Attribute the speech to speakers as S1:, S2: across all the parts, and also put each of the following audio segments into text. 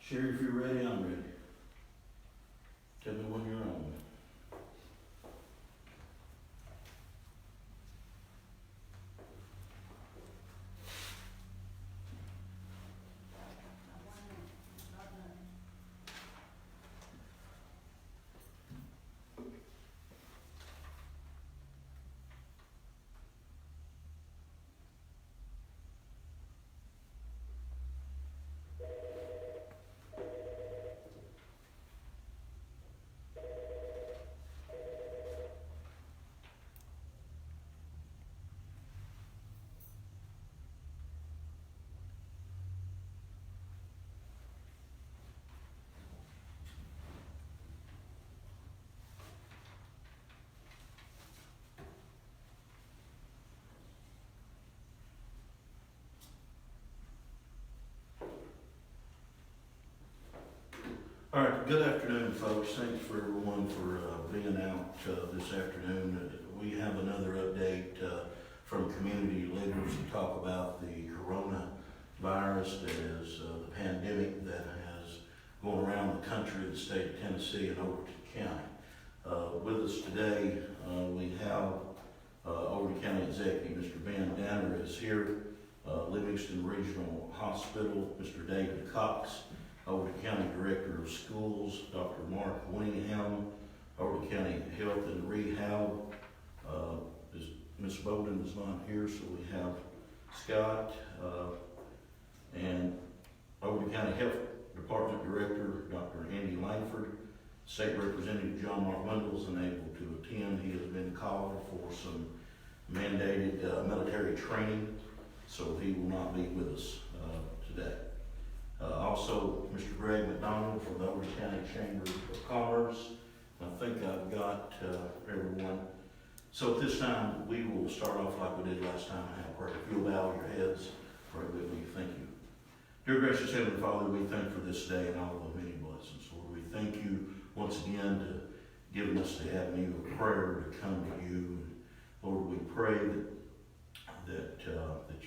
S1: Sherry, if you're ready, I'm ready. Tell me when you're on. All right, good afternoon, folks. Thanks for everyone for being out this afternoon. We have another update from community leaders to talk about the coronavirus, that is the pandemic that has gone around the country, the state of Tennessee, and Overton County. With us today, we have Overton County Executive Mr. Ben Danner is here, Livingston Regional Hospital, Mr. David Cox, Overton County Director of Schools, Dr. Mark Winningham, Overton County Health and Rehab. Ms. Bowden is not here, so we have Scott, and Overton County Health Department Director, Dr. Andy Langford. State Representative John Mark Wendell is unable to attend. He has been called for some mandated military training, so he will not be with us today. Also, Mr. Greg McDonald from the Overton County Chamber of Commerce. I think I've got everyone. So at this time, we will start off like we did last time. I have prayer. If you'll bow your heads, pray with me. Thank you. Dear gracious Heavenly Father, we thank you for this day and all of the many blessings. Lord, we thank you once again to giving us the avenue of prayer to come to you. And Lord, we pray that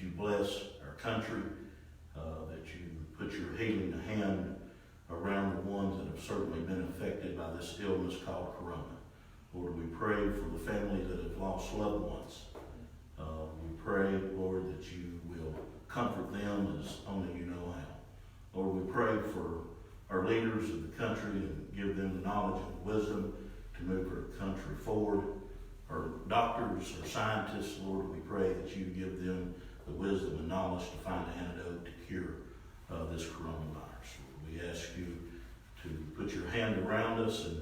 S1: you bless our country, that you put your healing hand around the ones that have certainly been affected by this illness called corona. Lord, we pray for the families that have lost loved ones. We pray, Lord, that you will comfort them as only you know how. Lord, we pray for our leaders of the country and give them the knowledge and wisdom to move our country forward. Our doctors, our scientists, Lord, we pray that you give them the wisdom and knowledge to find an antidote to cure this coronavirus. We ask you to put your hand around us and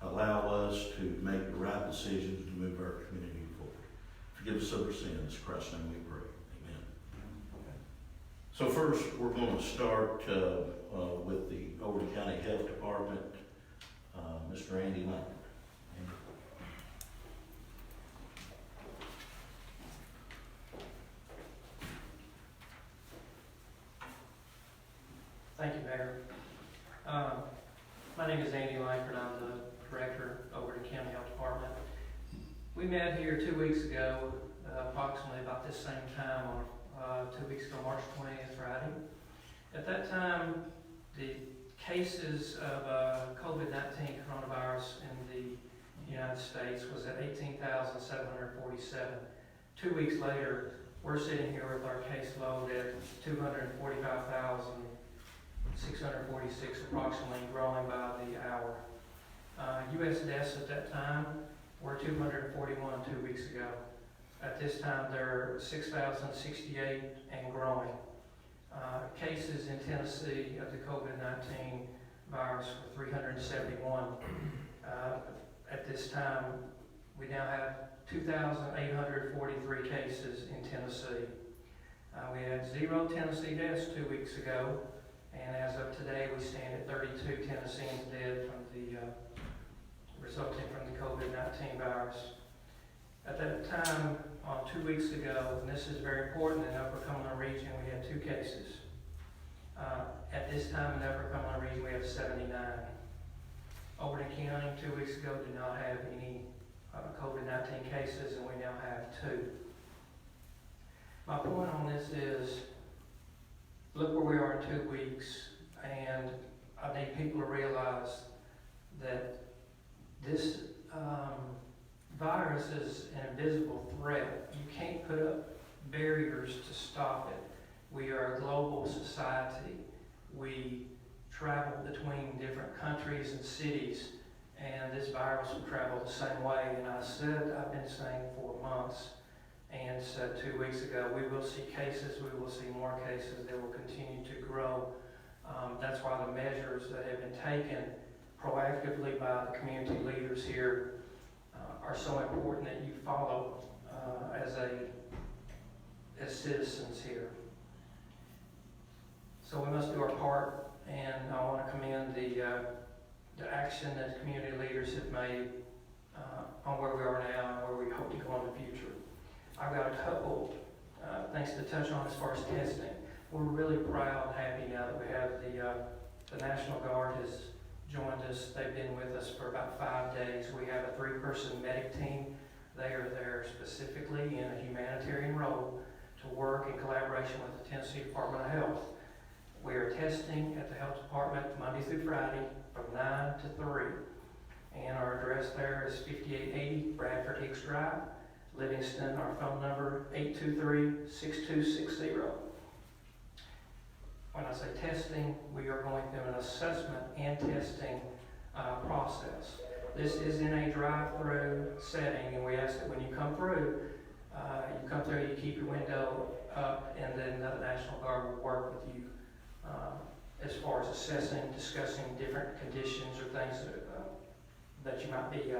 S1: allow us to make the right decisions to move our community forward. Forgive us of our sins. In Christ's name we pray. Amen. So first, we're going to start with the Overton County Health Department, Mr. Andy Langford.
S2: Thank you, Mayor. My name is Andy Langford. I'm the Director of Overton County Health Department. We met here 2 weeks ago, approximately about this same time, on 2 weeks ago, March 20th, Friday. At that time, the cases of COVID-19 coronavirus in the United States was at 18,747. 2 weeks later, we're sitting here with our caseload at 245,646, approximately, growing by the hour. U.S. deaths at that time were 241 2 weeks ago. At this time, there are 6,068 and growing. Cases in Tennessee of the COVID-19 virus were 371. At this time, we now have 2,843 cases in Tennessee. We had 0 Tennessee deaths 2 weeks ago. And as of today, we stand at 32 Tennesseans dead from resulting from the COVID-19 virus. At that time, 2 weeks ago, and this is very important, in the Upper Cumberland region, we had 2 cases. At this time in the Upper Cumberland region, we have 79. Overton County 2 weeks ago did not have any COVID-19 cases, and we now have 2. My point on this is, look where we are in 2 weeks. And I need people to realize that this virus is an invisible threat. You can't put up barriers to stop it. We are a global society. We travel between different countries and cities, and this virus will travel the same way. And I've been saying for months, and said 2 weeks ago, we will see cases, we will see more cases, they will continue to grow. That's why the measures that have been taken proactively by the community leaders here are so important that you follow as citizens here. So we must do our part, and I want to commend the action that community leaders have made on where we are now and where we hope to go in the future. I've got a couple things to touch on as far as testing. We're really proud and happy now that we have the National Guard has joined us. They've been with us for about 5 days. We have a 3-person medic team. They are there specifically in a humanitarian role to work in collaboration with the Tennessee Department of Health. We are testing at the Health Department Monday through Friday from 9 to 3. And our address there is 5880 Bradford Hicks Drive, Livingston. Our phone number 823-6260. When I say testing, we are going through an assessment and testing process. This is in a drive-through setting, and we ask that when you come through, you keep your window up, and then the National Guard will work with you as far as assessing, discussing different conditions or things that you might be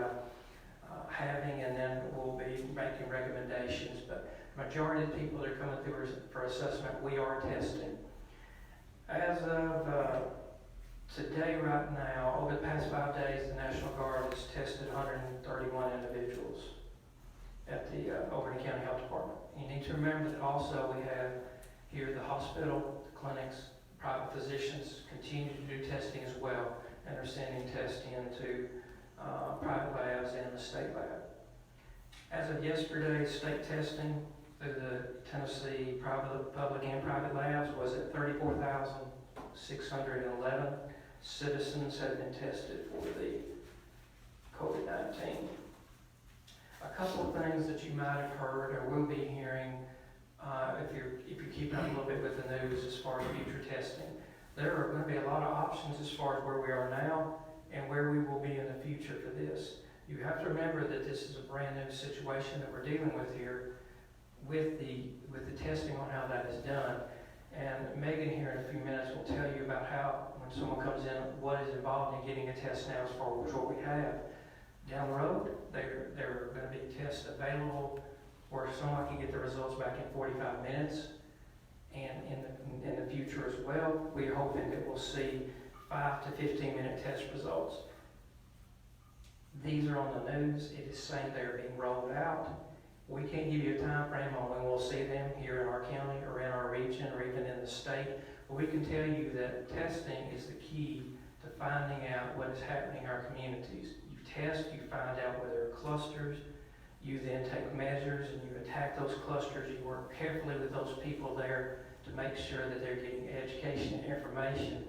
S2: having, and then we'll be making recommendations. But majority of the people that are coming through for assessment, we are testing. As of today, right now, over the past 5 days, the National Guard has tested 131 individuals at the Overton County Health Department. You need to remember that also we have here the hospital, the clinics, private physicians continue to do testing as well, and are sending tests into private labs and the state lab. As of yesterday, state testing through the Tennessee public and private labs was at 34,611 citizens have been tested for the COVID-19. A couple of things that you might have heard or will be hearing if you're keeping up a little bit with the news as far as future testing. There are going to be a lot of options as far as where we are now and where we will be in the future for this. You have to remember that this is a brand new situation that we're dealing with here with the testing on how that is done. And Megan here in a few minutes will tell you about how when someone comes in, what is involved in getting a test now as far as what we have. Down the road, there are going to be tests available where someone can get the results back in 45 minutes. And in the future as well, we're hoping that we'll see 5 to 15-minute test results. These are on the news. It is saying they're being rolled out. We can't give you a time frame on when we'll see them here in our county or in our region or even in the state. But we can tell you that testing is the key to finding out what is happening in our communities. You test, you find out where there are clusters. You then take measures and you attack those clusters. You work carefully with those people there to make sure that they're getting education and information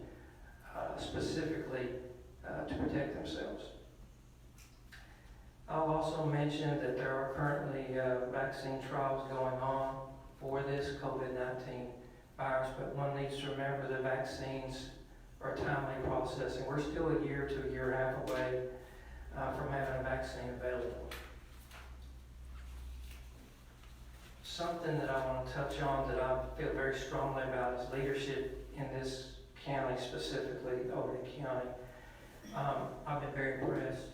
S2: specifically to protect themselves. I'll also mention that there are currently vaccine trials going on for this COVID-19 virus, but one needs to remember that vaccines are a timely process, and we're still a year to a year and a half away from having a vaccine available. Something that I want to touch on that I feel very strongly about is leadership in this county, specifically Overton County. I've been very impressed.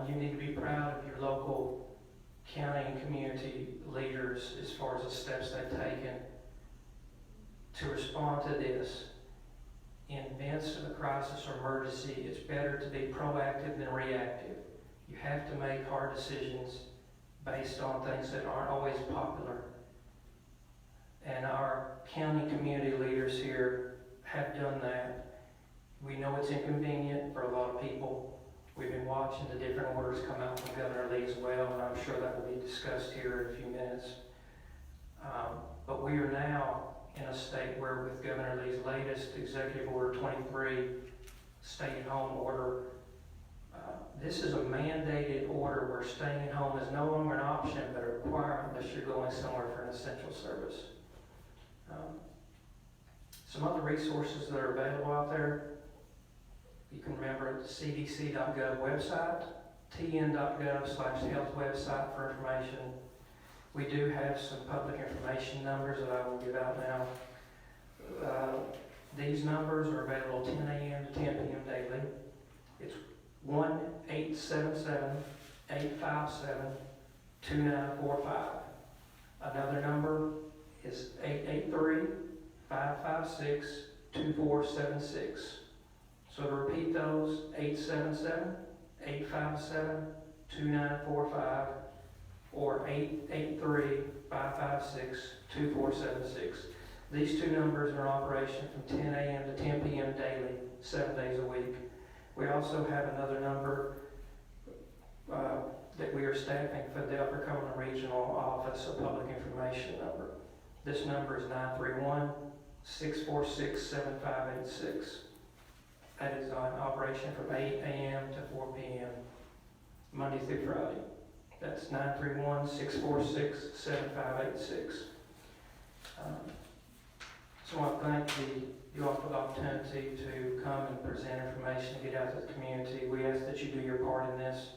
S2: You need to be proud of your local county and community leaders as far as the steps they've taken to respond to this. In midst of a crisis or emergency, it's better to be proactive than reactive. You have to make hard decisions based on things that aren't always popular. And our county community leaders here have done that. We know it's inconvenient for a lot of people. We've been watching the different orders come out from Governor Lee as well, and I'm sure that will be discussed here in a few minutes. But we are now in a state where with Governor Lee's latest Executive Order 23, stay-at-home order, this is a mandated order where staying at home is no longer an option, but a requirement unless you're going somewhere for an essential service. Some other resources that are available out there, you can remember the cdc.gov website, tn.gov/health website for information. We do have some public information numbers that I will give out now. These numbers are available 10 a.m. to 10 p.m. daily. It's 1-877-857-2945. Another number is 883-556-2476. So to repeat those, 877-857-2945 or 883-556-2476. These two numbers are in operation from 10 a.m. to 10 p.m. daily, 7 days a week. We also have another number that we are staffing for the Upper Cumberland Regional Office of Public Information number. This number is 931-646-7586. That is on operation from 8 a.m. to 4 p.m. Monday through Friday. That's 931-646-7586. So I want to thank you all for the opportunity to come and present information and get out to the community. We ask that you do your part in this.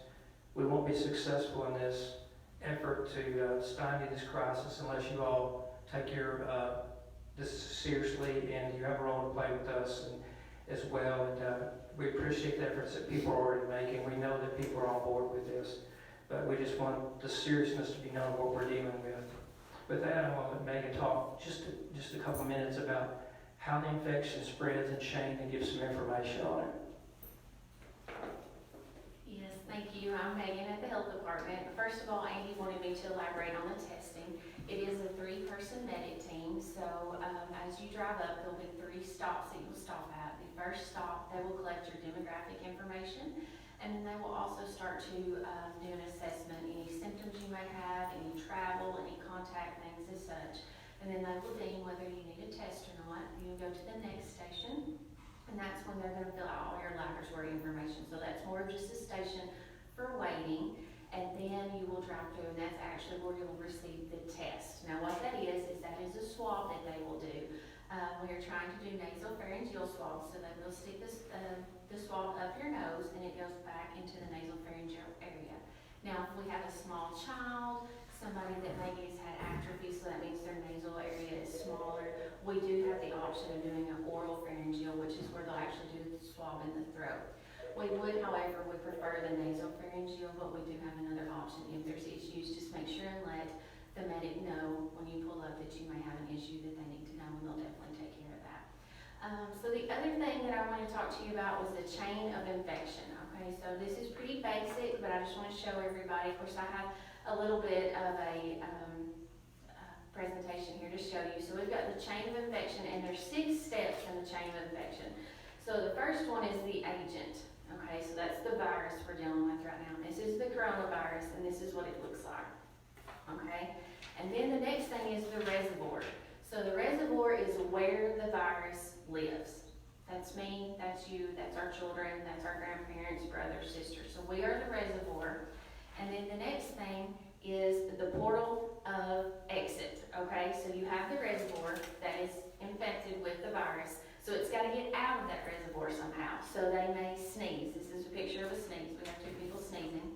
S2: We won't be successful in this effort to stymie this crisis unless you all take this seriously and you have a role to play with us and as well. And we appreciate the efforts that people are already making. We know that people are on board with this, but we just want the seriousness to be known of what we're dealing with. With that, I want to let Megan talk just a couple minutes about how the infection spreads in Shane and give some information on it.
S3: Yes, thank you. I'm Megan at the Health Department. First of all, Andy wanted me to elaborate on the testing. It is a 3-person medic team, so as you drive up, there'll be 3 stops that you'll stop at. The first stop, they will collect your demographic information, and then they will also start to do an assessment, any symptoms you may have, any travel, any contact things as such. And then they will deem whether you need a test or not. You'll go to the next station, and that's when they're going to fill out all your laboratory information. So that's more of just a station for waiting, and then you will drive through, and that's actually where you'll receive the test. Now what that is a swab that they will do. When you're trying to do nasopharyngeal swabs, so they will stick the swab up your nose, and it goes back into the nasopharyngeal area. Now, if we have a small child, somebody that maybe has had atrophy, so that means their nasal area is smaller, we do have the option of doing an oral pharyngeal, which is where they'll actually do the swab in the throat. We would, however, we prefer the nasopharyngeal, but we do have another option if there's issues. Just make sure and let the medic know when you pull up that you may have an issue that they need to know, and they'll definitely take care of that. So the other thing that I want to talk to you about was the chain of infection. Okay, so this is pretty basic, but I just want to show everybody. Of course, I have a little bit of a presentation here to show you. So we've got the chain of infection, and there's 6 steps in the chain of infection. So the first one is the agent. Okay, so that's the virus we're dealing with right now. This is the coronavirus, and this is what it looks like. Okay, and then the next thing is the reservoir. So the reservoir is where the virus lives. That's me, that's you, that's our children, that's our grandparents, brothers, sisters. So we are the reservoir. And then the next thing is the portal of exit. Okay, so you have the reservoir that is infected with the virus. So it's got to get out of that reservoir somehow. So they may sneeze. This is a picture of a sneeze. We have 2 people sneezing.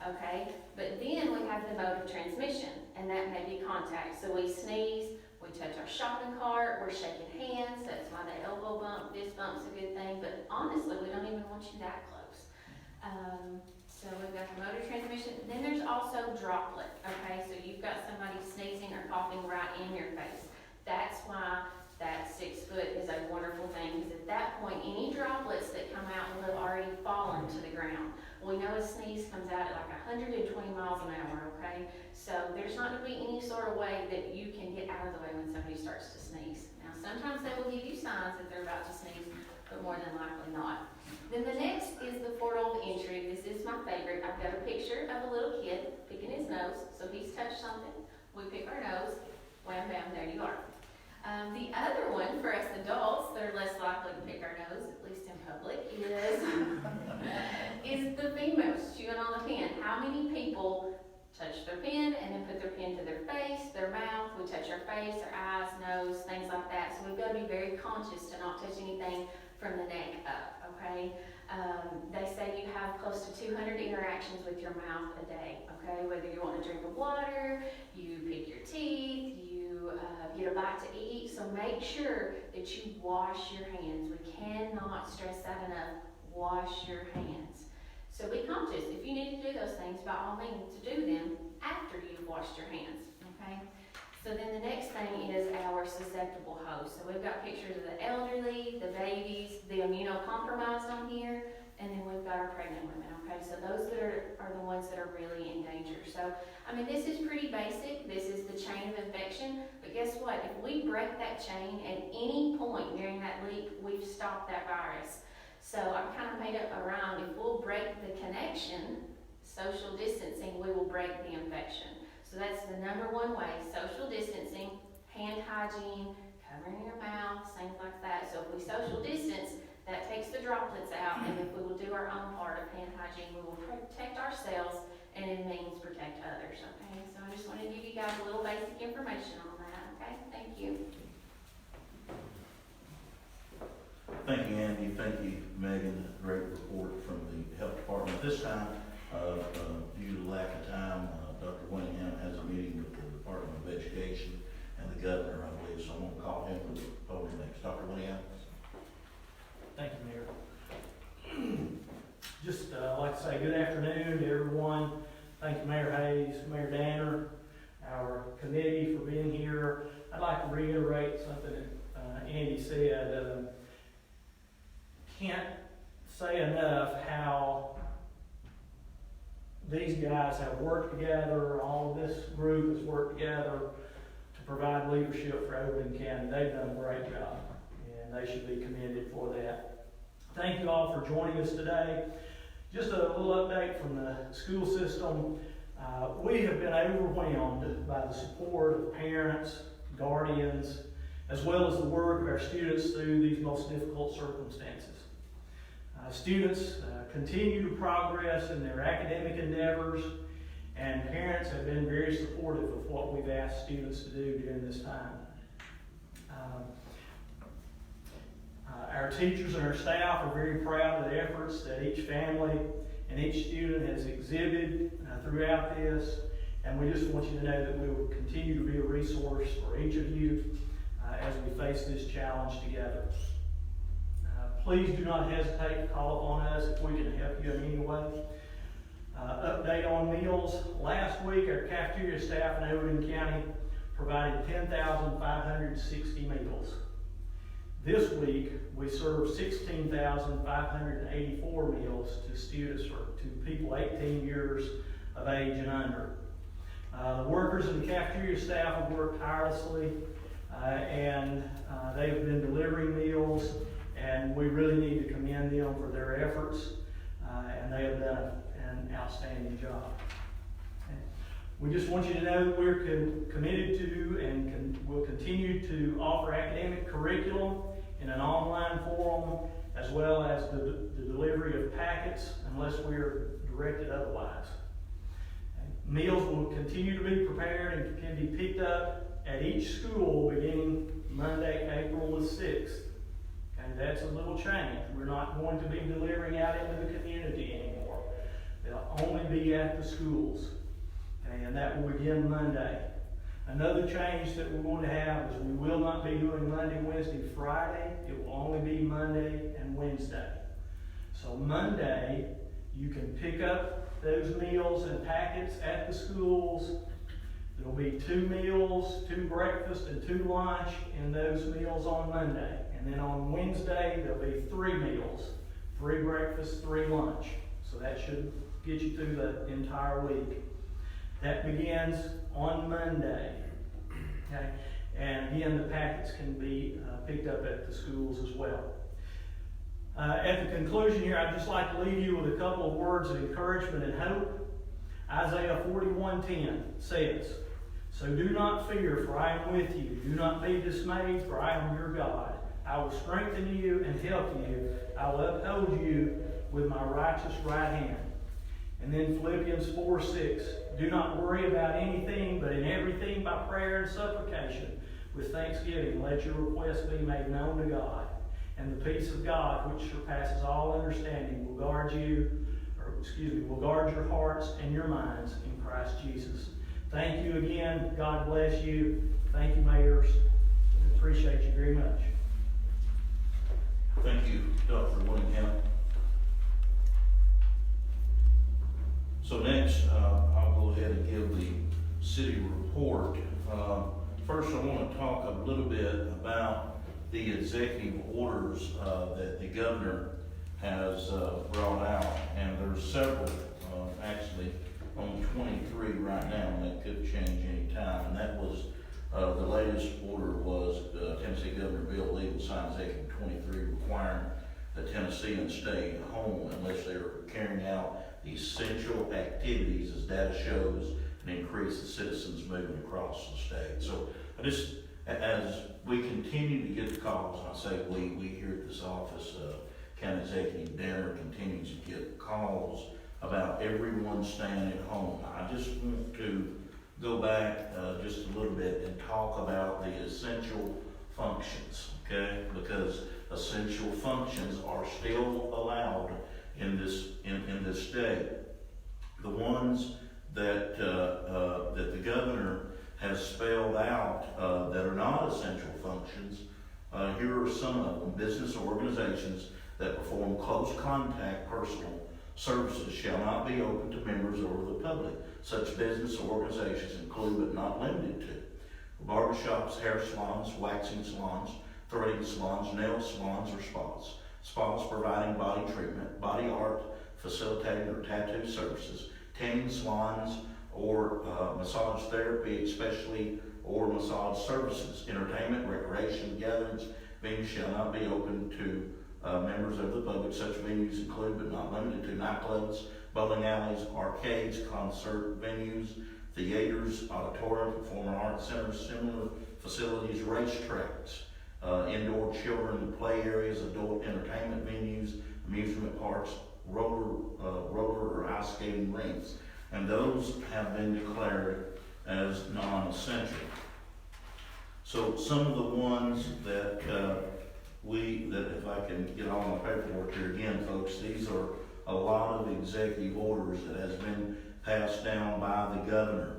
S3: Okay, but then we have the mode of transmission, and that may be contact. So we sneeze, we touch our shopping cart, we're shaking hands. That's why the elbow bump, fist bump's a good thing. But honestly, we don't even want you that close. So we've got the mode of transmission. Then there's also droplet. Okay, so you've got somebody sneezing or coughing right in your face. That's why that 6 foot is a wonderful thing, because at that point, any droplets that come out will have already fallen to the ground. We know a sneeze comes out at like 120 miles an hour, okay? So there's not going to be any sort of way that you can get out of the way when somebody starts to sneeze. Now, sometimes they will give you signs that they're about to sneeze, but more than likely not. Then the next is the portal of entry. This is my favorite. I've got a picture of a little kid picking his nose. So he's touched something. We pick our nose. Wham, bam, there you are. The other one for us adults that are less likely to pick our nose, at least in public, is the females chewing on the pen. How many people touch their pen and then put their pen to their face, their mouth? We touch our face, our eyes, nose, things like that. So we've got to be very conscious to not touch anything from the neck up, okay? They say you have close to 200 interactions with your mouth a day, okay? Whether you want a drink of water, you pick your teeth, you get a bite to eat. So make sure that you wash your hands. We cannot stress that enough. Wash your hands. So be conscious. If you need to do those things, by all means, to do them after you've washed your hands, okay? So then the next thing is our susceptible hosts. So we've got pictures of the elderly, the babies, the immunocompromised on here, and then we've got our pregnant women, okay? So those that are the ones that are really in danger. So, I mean, this is pretty basic. This is the chain of infection, but guess what? If we break that chain at any point during that leap, we've stopped that virus. So I've kind of made up a rhyme. If we'll break the connection, social distancing, we will break the infection. So that's the number one way, social distancing, hand hygiene, covering your mouth, things like that. So if we social distance, that takes the droplets out, and if we will do our own part of hand hygiene, we will protect ourselves, and it means protect others, okay? So I just wanted to give you guys a little basic information on that, okay? Thank you.
S1: Thank you, Andy. Thank you, Megan. Great report from the health department. This time, due to lack of time, Dr. Winningham has a meeting with the Department of Education and the governor, I believe, so I'm going to call him to the podium next. Dr. Winningham.
S4: Thank you, Mayor. Just like to say good afternoon to everyone. Thank you, Mayor Hayes, Mayor Danner, our committee for being here. I'd like to reiterate something that Andy said. Can't say enough how these guys have worked together, all of this group has worked together to provide leadership for Overton County. They've done a great job, and they should be commended for that. Thank you all for joining us today. Just a little update from the school system. We have been overwhelmed by the support of parents, guardians, as well as the work of our students through these most difficult circumstances. Students continue to progress in their academic endeavors, and parents have been very supportive of what we've asked students to do during this time. Our teachers and our staff are very proud of the efforts that each family and each student has exhibited throughout this, and we just want you to know that we will continue to be a resource for each of you as we face this challenge together. Please do not hesitate to call upon us if we can help you in any way. Update on meals. Last week, our cafeteria staff in Overton County provided 10,560 meals. This week, we served 16,584 meals to students or to people 18 years of age and under. The workers and the cafeteria staff have worked tirelessly, and they've been delivering meals, and we really need to commend them for their efforts, and they have done an outstanding job. We just want you to know that we're committed to and will continue to offer academic curriculum in an online forum, as well as the delivery of packets unless we are directed otherwise. Meals will continue to be prepared and can be picked up at each school beginning Monday, April the 6th. And that's a little change. We're not going to be delivering out into the community anymore. They'll only be at the schools. Okay, and that will begin Monday. Another change that we're going to have is we will not be doing Monday, Wednesday, Friday. It will only be Monday and Wednesday. So Monday, you can pick up those meals and packets at the schools. There'll be 2 meals, 2 breakfast, and 2 lunch in those meals on Monday. And then on Wednesday, there'll be 3 meals, 3 breakfast, 3 lunch. So that should get you through the entire week. That begins on Monday. Okay? And again, the packets can be picked up at the schools as well. At the conclusion here, I'd just like to leave you with a couple of words of encouragement and hope. Isaiah 41:10 says, So do not fear, for I am with you. Do not be dismayed, for I am your God. I will strengthen you and help you. I will uphold you with my righteous right hand. And then Philippians 4:6. Do not worry about anything, but in everything by prayer and supplication, with thanksgiving, let your requests be made known to God. And the peace of God, which surpasses all understanding, will guard your hearts and your minds in Christ Jesus. Thank you again. God bless you. Thank you, mayors. Appreciate you very much.
S1: Thank you, Dr. Winningham. So next, I'll go ahead and give the city report. First, I want to talk a little bit about the executive orders that the governor has brought out, and there's several, actually, on 23 right now, and that could change any time. And that was the latest order was Tennessee Governor Bill Lee signed Executive 23 requiring that Tennesseans stay home unless they are carrying out essential activities as data shows and increase the citizens moving across the state. So as we continue to get the calls, and I say we here at this office, County Executive Danner continues to get calls about everyone staying at home. I just want to go back just a little bit and talk about the essential functions, okay? Because essential functions are still allowed in this state. The ones that that the governor has spelled out that are not essential functions, here are some of them. Business organizations that perform close contact personal services shall not be open to members or the public. Such business organizations include but not limited to barbershops, hair salons, waxing salons, threading salons, nail salons, or spas. Spas providing body treatment, body art, facilitating or tattoo services, tanning salons, or massage therapy, especially, or massage services. Entertainment, recreation, gatherings, venues shall not be open to members of the public. Such venues include but not limited to nightclubs, bowling alleys, arcades, concert venues, theaters, auditorium, performing arts centers, similar facilities, racetracks, indoor children play areas, adult entertainment venues, amusement parks, roller or ice skating rinks. And those have been declared as non-essential. So some of the ones that if I can get all my paperwork here again, folks, these are a lot of executive orders that has been passed down by the governor.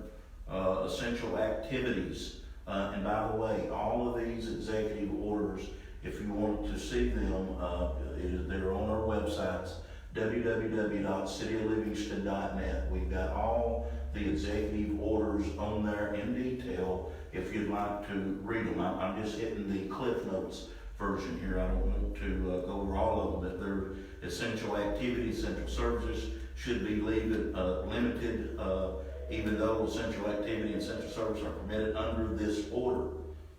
S1: Essential activities, and by the way, all of these executive orders, if you want to see them, they're on our websites, www.cityoflivingston.net. We've got all the executive orders on there in detail if you'd like to read them. I'm just hitting the Cliff Notes version here. I don't want to go over all of them, but they're essential activities, essential services should be limited, even though essential activity and essential services are permitted under this order.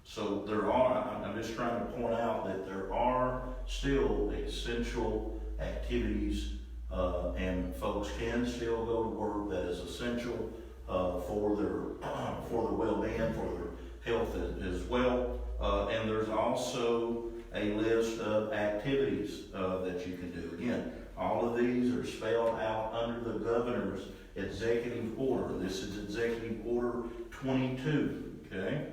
S1: So I'm just trying to point out that there are still essential activities, and folks can still go to work that is essential for their well-being, for their health as well. And there's also a list of activities that you can do. Again, all of these are spelled out under the governor's executive order. This is Executive Order 22, okay?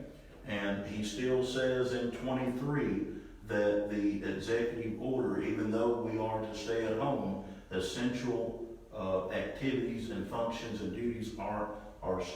S1: And he still says in 23 that the executive order, even though we are to stay at home, essential activities and functions and duties are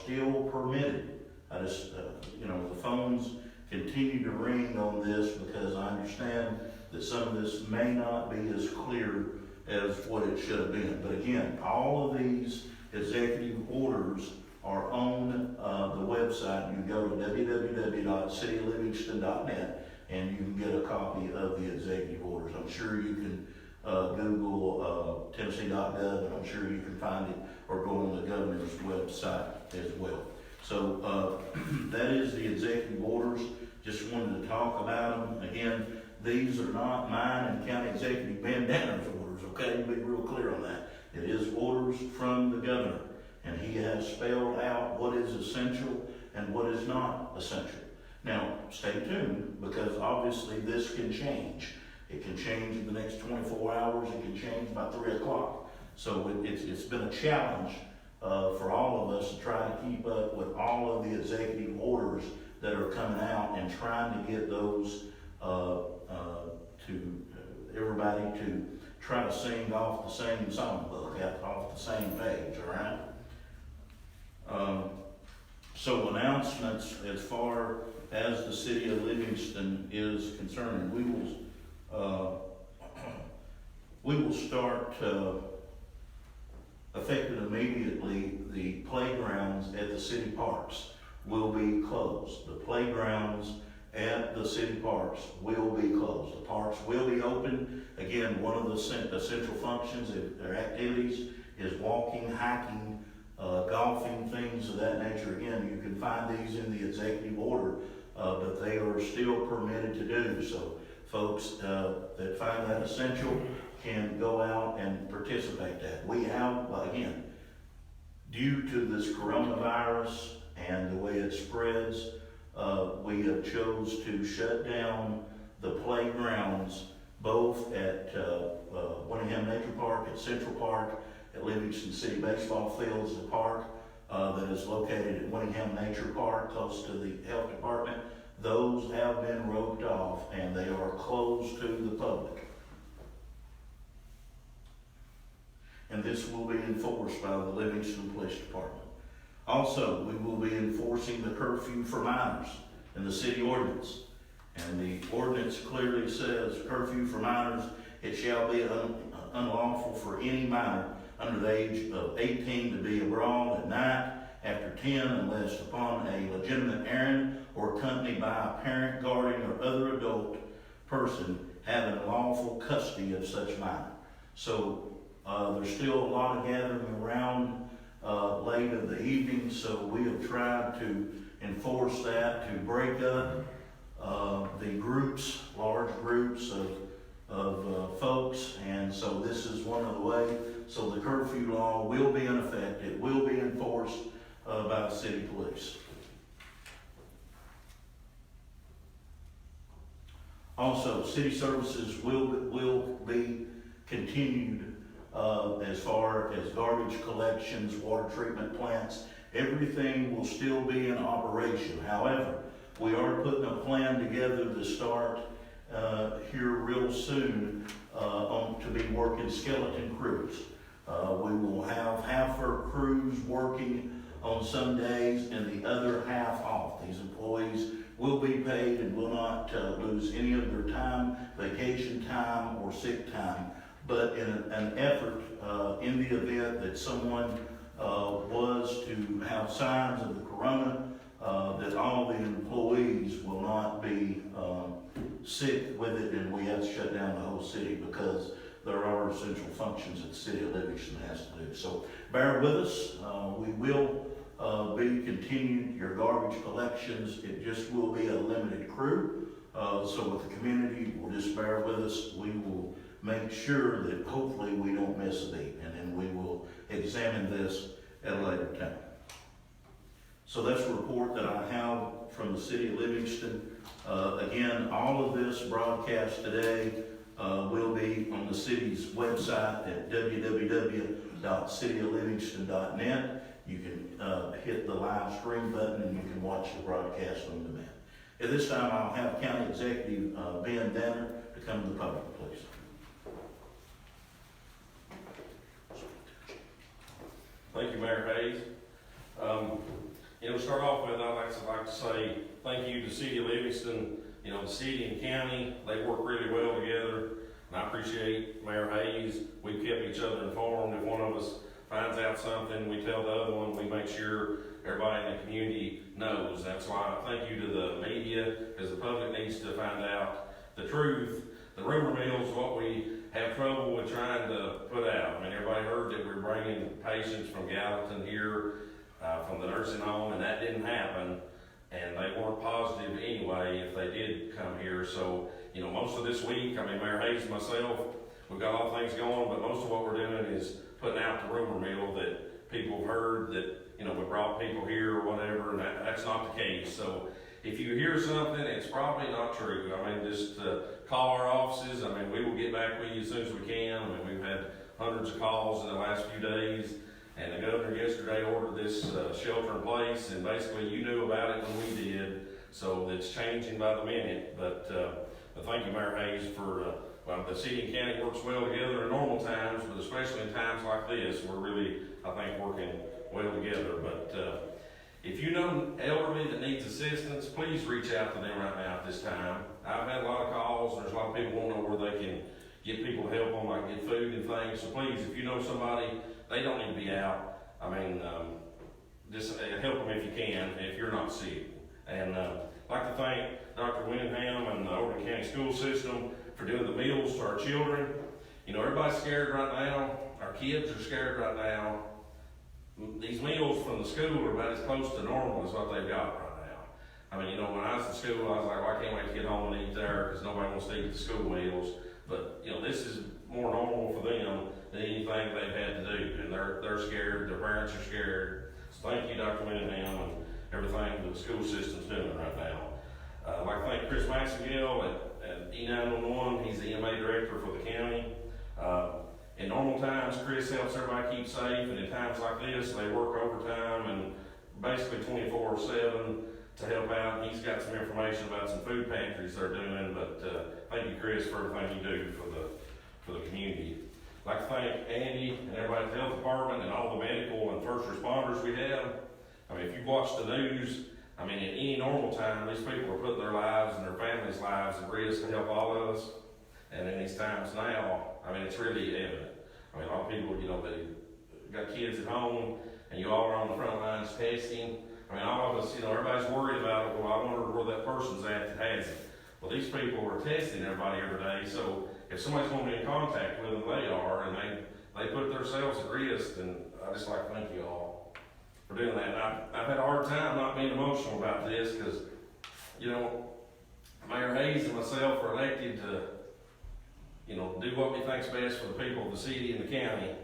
S1: still permitted. I just, the phones continue to ring on this because I understand that some of this may not be as clear as what it should have been. But again, all of these executive orders are on the website. You can go to www.cityoflivingston.net and you can get a copy of the executive orders. I'm sure you can Google Tennessee.gov, and I'm sure you can find it or go on the governor's website as well. So that is the executive orders. Just wanted to talk about them. Again, these are not mine and County Executive Ben Danner's orders, okay? Be real clear on that. It is orders from the governor, and he has spelled out what is essential and what is not essential. Now, stay tuned, because obviously this can change. It can change in the next 24 hours, it can change by 3 o'clock. So it's been a challenge for all of us to try to keep up with all of the executive orders that are coming out and trying to get those to everybody to try to sing off the same songbook, off the same page, all right? So announcements as far as the city of Livingston is concerned, we will start effective immediately. The playgrounds at the city parks will be closed. The playgrounds at the city parks will be closed. The parks will be open. Again, one of the essential functions of their activities is walking, hiking, golfing, things of that nature. Again, you can find these in the executive order, but they are still permitted to do. So folks that find that essential can go out and participate that. We have, again, due to this coronavirus and the way it spreads, we have chose to shut down the playgrounds both at Winningham Nature Park, at Central Park, at Livingston City Baseball Fields, the park that is located at Winningham Nature Park, close to the health department. Those have been roped off and they are closed to the public. And this will be enforced by the Livingston Police Department. Also, we will be enforcing the curfew for minors in the city ordinance. And the ordinance clearly says curfew for minors, it shall be unlawful for any minor under the age of 18 to be abroad at night after 10 unless upon a legitimate errand or accompanied by a parent, guardian, or other adult person having lawful custody of such minor. So there's still a lot of gathering around late in the evening, so we have tried to enforce that, to break up the groups, large groups of folks, and so this is one of the ways. So the curfew law will be in effect. It will be enforced by the city police. Also, city services will be continued as far as garbage collections, water treatment plants. Everything will still be in operation. However, we are putting a plan together to start here real soon to be working skeleton crews. We will have half our crews working on some days and the other half off. These employees will be paid and will not lose any of their time, vacation time, or sick time. But in an effort, in the event that someone was to have signs of the corona, that all the employees will not be sick with it, and we have to shut down the whole city because there are essential functions that the city of Livingston has to do. So bear with us. We will be continuing your garbage collections. It just will be a limited crew. So with the community, will just bear with us. We will make sure that hopefully we don't miss a beat, and then we will examine this at a later time. So that's a report that I have from the city of Livingston. Again, all of this broadcast today will be on the city's website at www.cityoflivingston.net. You can hit the live stream button and you can watch the broadcast on demand. At this time, I'll have County Executive Ben Danner to come to the podium, please.
S5: Thank you, Mayor Hayes. To start off with, I'd like to say thank you to the City of Livingston. The city and county, they work really well together, and I appreciate Mayor Hayes. We've kept each other informed. If one of us finds out something, we tell the other one. We make sure everybody in the community knows. That's why I thank you to the media, because the public needs to find out the truth. The rumor mill is what we have trouble with trying to put out. Everybody heard that we're bringing patients from Gallatin here, from the nursing home, and that didn't happen. And they weren't positive anyway if they did come here. So, most of this week, Mayor Hayes and myself, we've got all things going, but most of what we're doing is putting out the rumor mill that people have heard that we brought people here or whatever, and that's not the case. So if you hear something, it's probably not true. I mean, just call our offices. I mean, we will get back with you as soon as we can. I mean, we've had hundreds of calls in the last few days, and the governor yesterday ordered this shelter in place, and basically you knew about it when we did, so it's changing by the minute. But thank you, Mayor Hayes, for the city and county works well together in normal times, but especially in times like this, we're really, I think, working well together. But if you know an elderly that needs assistance, please reach out to them right now at this time. I've had a lot of calls, and there's a lot of people who want to know where they can get people to help them, like get food and things. So please, if you know somebody, they don't need to be out. I mean, just help them if you can, if you're not sick. And I'd like to thank Dr. Winningham and the Overton County School System for doing the meals to our children. Everybody's scared right now. Our kids are scared right now. These meals from the school are about as close to normal as what they've got right now. I mean, when I was in school, I was like, well, I can't wait to get home and eat there because nobody wants to eat the school meals. But, this is more normal for them than anything they've had to do. And they're scared, their parents are scared. So thank you, Dr. Winningham, and everything that the school system's doing right now. I'd like to thank Chris Maxwell at E911. He's the EMA director for the county. In normal times, Chris helps everybody keep safe, and in times like this, they work overtime and basically 24/7 to help out. And he's got some information about some food pantries they're doing, but thank you, Chris, for everything you do for the community. I'd like to thank Andy and everybody at the health department and all the medical and first responders we have. I mean, if you watch the news, I mean, at any normal time, these people are putting their lives and their families' lives at risk to help all of us. And in these times now, I mean, it's really evident. I mean, a lot of people, they got kids at home, and you all are on the front lines testing. I mean, all of us, everybody's worried about it. Well, I wonder where that person's at that has it. Well, these people are testing everybody every day, so if somebody's going to be in contact with them, they are, and they put themselves at risk, and I just like to thank you all for doing that. And I've had a hard time not being emotional about this, because, Mayor Hayes and myself are elected to do what we think's best for the people of the city and the county.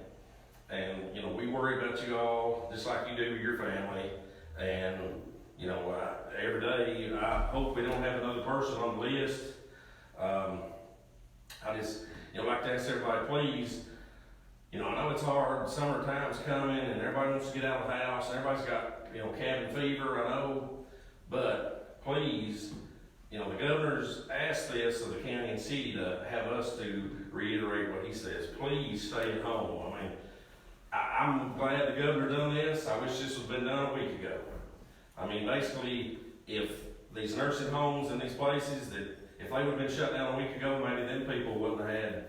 S5: And, we worry about you all just like you do with your family. And, every day, I hope we don't have another person on the list. I just, like to ask everybody, please, I know it's hard, summertime's coming, and everybody wants to get out of the house, and everybody's got, cabin fever, I know, but please, the governor's asked this of the county and city to have us to reiterate what he says. Please stay at home. I mean, I'm glad the governor done this. I wish this was been done a week ago. I mean, basically, if these nursing homes and these places, that if they would have been shut down a week ago, maybe then people wouldn't have had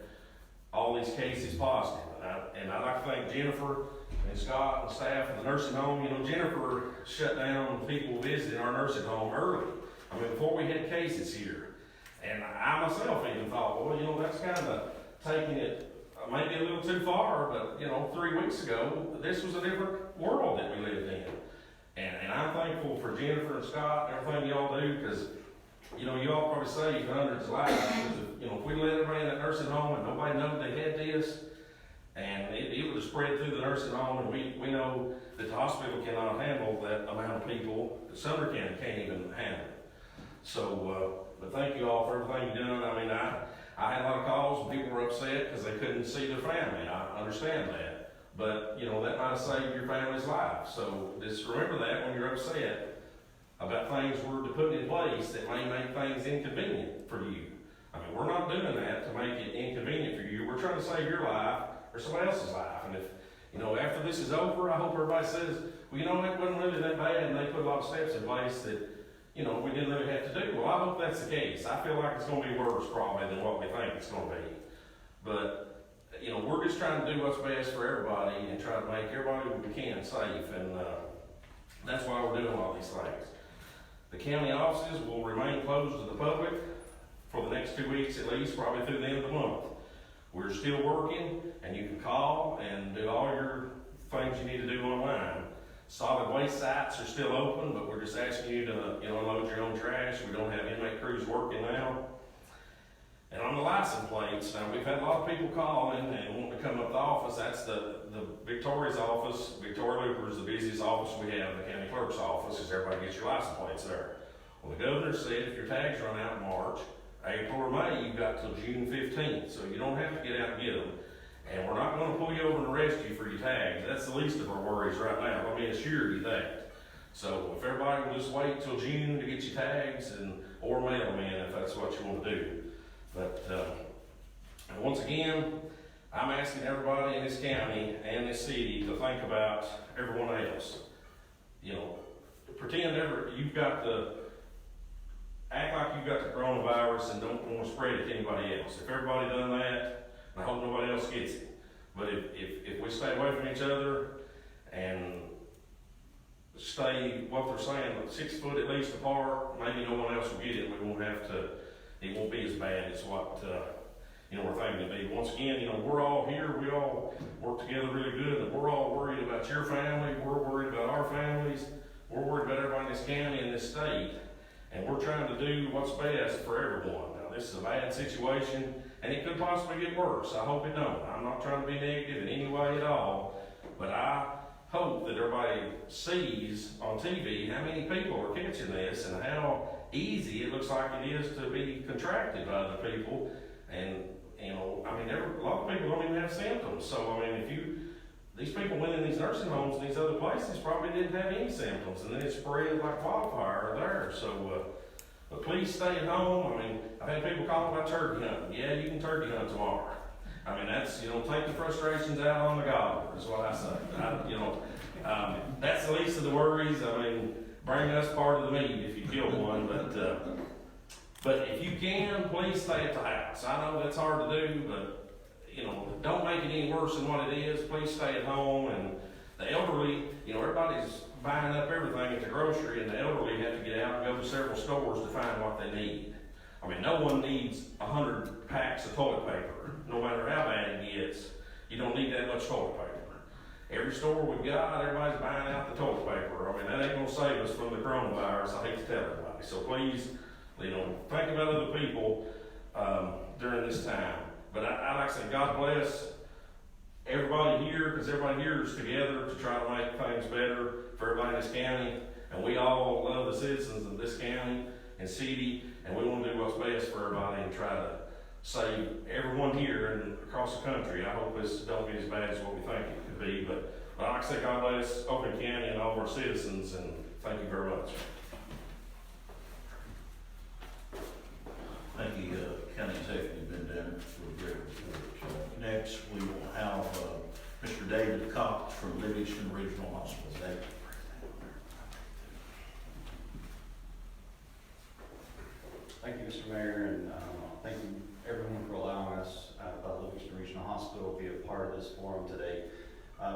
S5: all these cases positive. And I'd like to thank Jennifer and Scott and staff at the nursing home. Jennifer shut down people visiting our nursing home early. I mean, before we had cases here. And I myself even thought, well, that's kind of taking it maybe a little too far, but, 3 weeks ago, this was a different world that we lived in. And I'm thankful for Jennifer and Scott and everything y'all do, because, y'all probably saved hundreds of lives. If we let everybody in that nursing home and nobody knew they had this, and it would have spread through the nursing home, and we know that the hospital cannot handle that amount of people. Sumner County can't even handle it. So, but thank you all for everything you've done. I mean, I had a lot of calls, and people were upset because they couldn't see their family. I understand that. But, that might have saved your family's life. So just remember that when you're upset about things we're putting in place that may make things inconvenient for you. I mean, we're not doing that to make it inconvenient for you. We're trying to save your life or somebody else's life. And if, after this is over, I hope everybody says, well, it wasn't really that bad, and they put a lot of steps in place that we didn't really have to do. Well, I hope that's the case. I feel like it's going to be worse probably than what we think it's going to be. But, we're just trying to do what's best for everybody and try to make everybody we can safe. And that's why we're doing all these things. The county offices will remain closed to the public for the next 2 weeks at least, probably through the end of the month. We're still working, and you can call and do all your things you need to do online. Solid waste sites are still open, but we're just asking you to unload your own trash. We don't have inmate crews working now. And on the license plates, now we've had a lot of people calling and wanting to come up to the office. That's the Victoria's office. Victoria Looper is the busiest office we have, the county clerk's office, because everybody gets your license plates there. Well, the governor said if your tags run out in March, April or May, you've got till June 15th, so you don't have to get out and get them. And we're not gonna pull you over and arrest you for your tags. That's the least of our worries right now, let me assure you that. So if everybody will just wait till June to get your tags or mail them in if that's what you wanna do. But, and once again, I'm asking everybody in this county and this city to think about everyone else. You know, pretend you've got act like you've got the coronavirus and don't want to spread it to anybody else. If everybody done that, I hope nobody else gets it. But if we stay away from each other and stay, what they're saying, 6 foot at least apart, maybe no one else will get it. We won't have to, it won't be as bad as what, we're thinking it'd be. Once again, we're all here, we all work together really good, and we're all worried about your family, we're worried about our families, we're worried about everybody in this county and this state. And we're trying to do what's best for everyone. Now, this is a bad situation, and it could possibly get worse. I hope it don't. I'm not trying to be negative in any way at all, but I hope that everybody sees on TV how many people are catching this and how easy it looks like it is to be contracted by other people. And, a lot of people don't even have symptoms. So, these people went in these nursing homes and these other places probably didn't have any symptoms, and then it spread like wildfire there. So, but please stay at home. I've had people calling about turkey hunting. Yeah, you can turkey hunt tomorrow. That's, take the frustrations out on the gobbler, is what I say. That's the least of the worries. Bring us part of the meat if you kill one, but if you can, please stay at the house. I know that's hard to do, but don't make it any worse than what it is. Please stay at home. And the elderly, everybody's buying up everything at the grocery, and the elderly have to get out and go to several stores to find what they need. No one needs 100 packs of toilet paper. No matter how bad it gets, you don't need that much toilet paper. Every store we've got, everybody's buying out the toilet paper. That ain't gonna save us from the coronavirus. I hate to tell everybody. So please, think about other people during this time. But I like to say, God bless everybody here, because everybody here is together to try to make things better for everybody in this county. And we all love the citizens of this county and city, and we want to do what's best for everybody and try to save everyone here and across the country. I hope this don't get as bad as what we think it could be. But I like to say, God bless Overton County and all of our citizens, and thank you very much.
S1: Thank you, County Executive Ben Danner, for a great report. Next, we will have Mr. David Cox from Livingston Regional Hospital. David.
S6: Thank you, Mr. Mayor, and thank you everyone for allowing us at Livingston Regional Hospital to be a part of this forum today.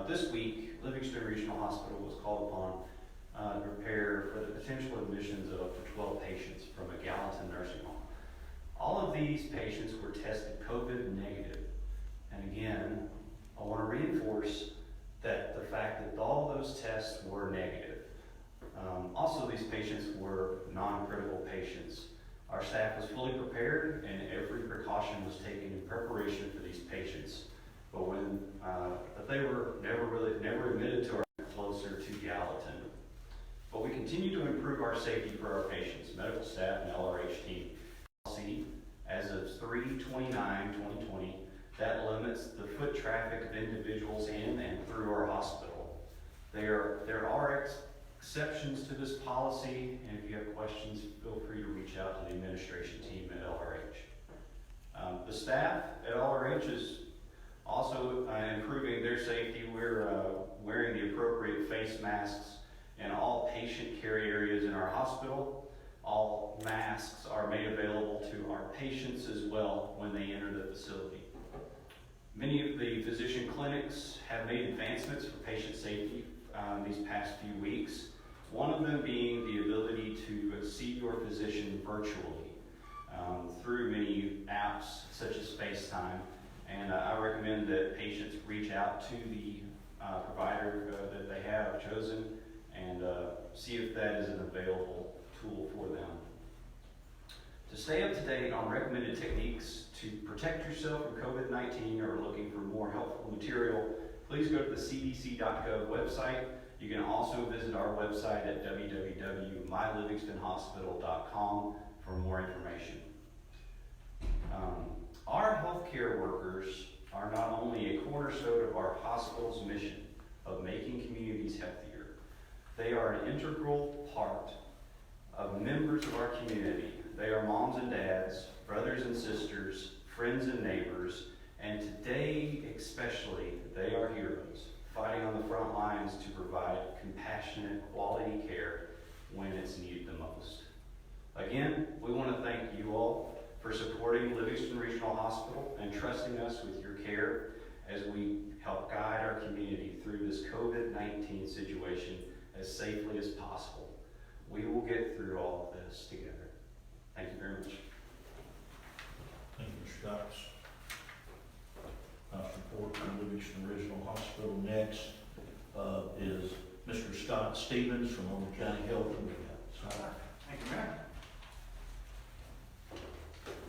S6: This week, Livingston Regional Hospital was called upon to prepare for the potential admissions of up to 12 patients from a Gallatin nursing home. All of these patients were tested COVID negative. And again, I want to reinforce that the fact that all those tests were negative. Also, these patients were non-critical patients. Our staff was fully prepared and every precaution was taken in preparation for these patients. But they were never admitted to our closer to Gallatin. But we continue to improve our safety for our patients, medical staff, and LRH team. As of 3/29/2020, that limits the foot traffic of individuals in and through our hospital. There are exceptions to this policy, and if you have questions, feel free to reach out to the administration team at LRH. The staff at LRH is also improving their safety. We're wearing the appropriate face masks in all patient care areas in our hospital. All masks are made available to our patients as well when they enter the facility. Many of the physician clinics have made advancements for patient safety these past few weeks. One of them being the ability to see your physician virtually through many apps such as FaceTime. And I recommend that patients reach out to the provider that they have chosen and see if that is an available tool for them. To stay up to date on recommended techniques to protect yourself from COVID-19 or looking for more helpful material, please go to the cdc.gov website. You can also visit our website at www.mylivingstonhospital.com for more information. Our healthcare workers are not only a cornerstone of our hospital's mission of making communities healthier, they are an integral part of members of our community. They are moms and dads, brothers and sisters, friends and neighbors, and today especially, they are heroes, fighting on the front lines to provide compassionate, quality care when it's needed the most. Again, we want to thank you all for supporting Livingston Regional Hospital and trusting us with your care as we help guide our community through this COVID-19 situation as safely as possible. We will get through all of this together. Thank you very much.
S1: Thank you, Mr. Cox. Report from Livingston Regional Hospital. Next is Mr. Scott Stevens from Overton County Health and Rehab. Scott.
S7: Thank you, Mayor.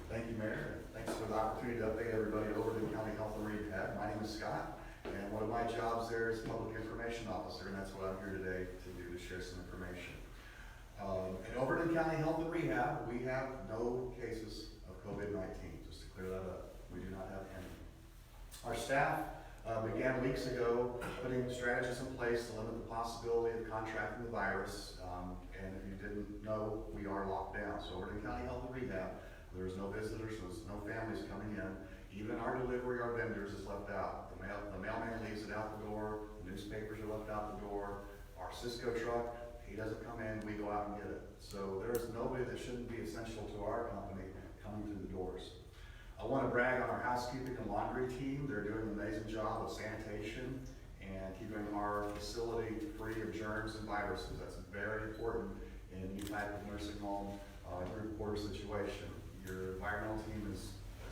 S7: Thank you, Mayor. Thanks for the opportunity to update everybody at Overton County Health and Rehab. My name is Scott, and one of my jobs there is Public Information Officer, and that's what I'm here today to do, to share some information. At Overton County Health and Rehab, we have no cases of COVID-19, just to clear that up. We do not have any. Our staff began weeks ago putting strategies in place to limit the possibility of contracting the virus. And if you didn't know, we are locked down. So Overton County Health and Rehab, there's no visitors, there's no families coming in. Even our delivery, our vendors is left out. The mailman leaves it out the door, the newspapers are left out the door. Our Cisco truck, he doesn't come in, we go out and get it. So there is nobody that shouldn't be essential to our company coming through the doors. I want to brag on our housekeeping and laundry team. They're doing an amazing job of sanitation and keeping our facility free of germs and viruses. That's very important in any type of nursing home, group quarter situation. Your environmental team is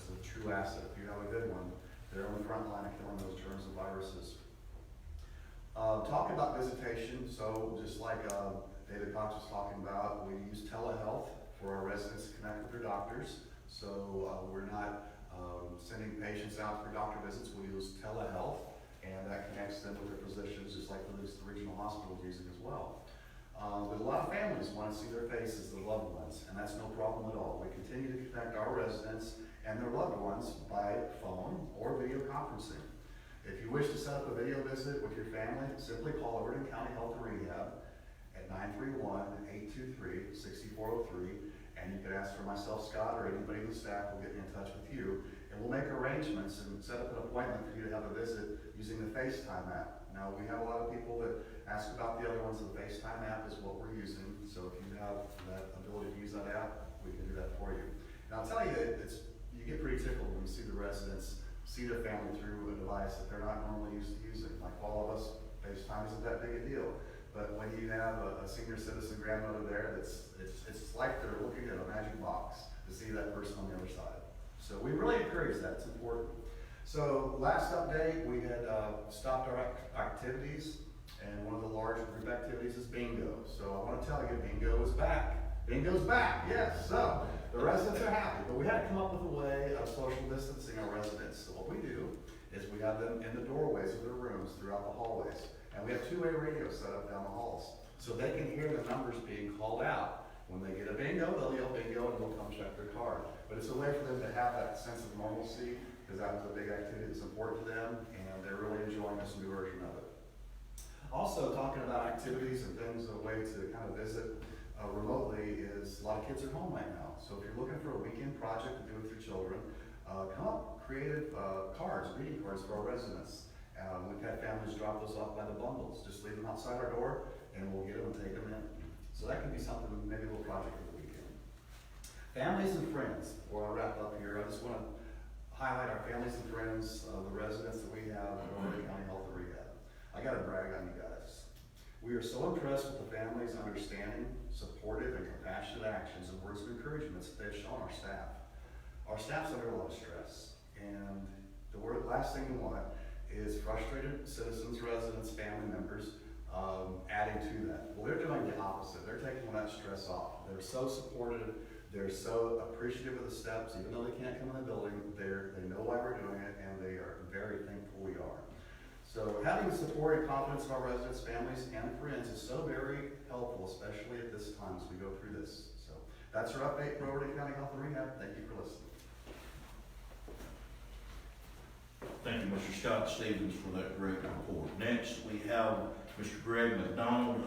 S7: a true asset. If you have a good one, they're on the front line of killing those germs and viruses. Talk about visitation. So just like David Cox was talking about, we use telehealth for our residents to connect with their doctors. So we're not sending patients out for doctor visits. We use telehealth, and that connects them with their physicians, just like the regional hospital is using as well. But a lot of families want to see their faces, their loved ones, and that's no problem at all. We continue to connect our residents and their loved ones by phone or video conferencing. If you wish to set up a video visit with your family, simply call Overton County Health and Rehab at 931-823-6403. And you could ask for myself, Scott, or anybody in the staff will get in touch with you. And we'll make arrangements and set up an appointment for you to have a visit using the FaceTime app. Now, we have a lot of people that ask about the other ones. The FaceTime app is what we're using. So if you have that ability to use that app, we can do that for you. And I'll tell you, you get pretty tickled when you see the residents see their family through a device that they're not normally used to using. Like all of us, FaceTime isn't that big a deal. But when you have a senior citizen grandmother there, it's like they're looking at a magic box to see that person on the other side. So we really encourage that, it's important. So last update, we had stopped our activities, and one of the large group activities is bingo. So I want to tell you, bingo is back. Bingo's back, yes. So the residents are happy, but we had to come up with a way of social distancing our residents. So what we do is we have them in the doorways of their rooms throughout the hallways. And we have two-way radios set up down the halls. So they can hear the numbers being called out. When they get a bingo, they'll yell bingo and they'll come check their card. But it's a way for them to have that sense of normalcy, because that was a big activity that's important to them, and they're really enjoying this new version of it. Also, talking about activities and things, a way to kind of visit remotely is a lot of kids are home right now. So if you're looking for a weekend project to do with your children, come up with creative cards, greeting cards for our residents. We've had families drop those off by the bundles. Just leave them outside our door, and we'll get them and take them in. So that could be something, maybe a little project for the weekend. Families and friends. Before I wrap up here, I just want to highlight our families and friends, the residents that we have at Overton County Health and Rehab. I got to brag on you guys. We are so impressed with the families' understanding, supportive, and compassionate actions and words of encouragement that they've shown our staff. Our staff's under a lot of stress, and the last thing we want is frustrated citizens, residents, family members adding to that. Well, they're doing the opposite. They're taking that stress off. They're so supportive. They're so appreciative of the steps, even though they can't come in the building, they know why we're doing it, and they are very thankful we are. So having the support and confidence of our residents, families, and friends is so very helpful, especially at this time as we go through this. So that's our update for Overton County Health and Rehab. Thank you for listening.
S1: Thank you, Mr. Scott Stevens, for that great report. Next, we have Mr. Greg McDonald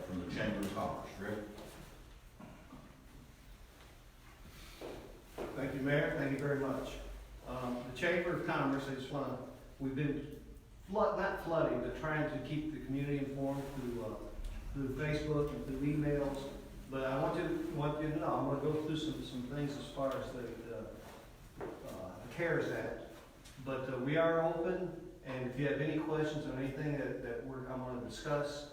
S1: from the Chamber of Commerce. Greg?
S8: Thank you, Mayor. Thank you very much. The Chamber of Commerce, we've been not flooding, but trying to keep the community informed through Facebook and through emails. But I want you to know, I'm going to go through some things as far as the CARES Act. But we are open, and if you have any questions on anything that I'm going to discuss,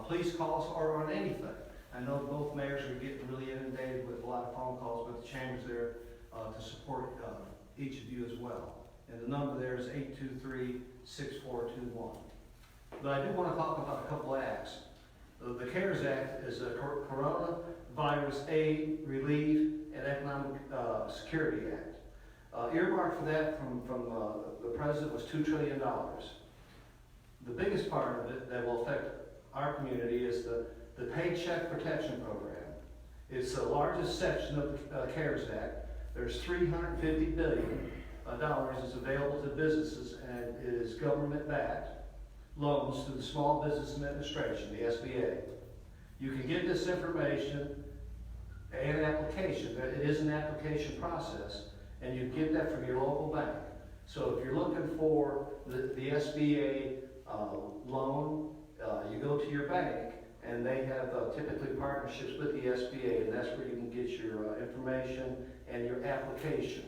S8: please call us or on anything. I know both mayors are getting really inundated with a lot of phone calls, but the Chamber's there to support each of you as well. And the number there is 823-6421. But I do want to talk about a couple of acts. The CARES Act is a Coronavirus Aid, Relief, and Economic Security Act. Earmarked for that from the President was $2 trillion. The biggest part of it that will affect our community is the Paycheck Protection Program. It's the largest section of the CARES Act. There's $350 billion is available to businesses, and it is government-backed loans to the Small Business Administration, the SBA. You can get this information and application. It is an application process, and you get that from your local bank. So if you're looking for the SBA loan, you go to your bank, and they have typically partnerships with the SBA, and that's where you can get your information and your application.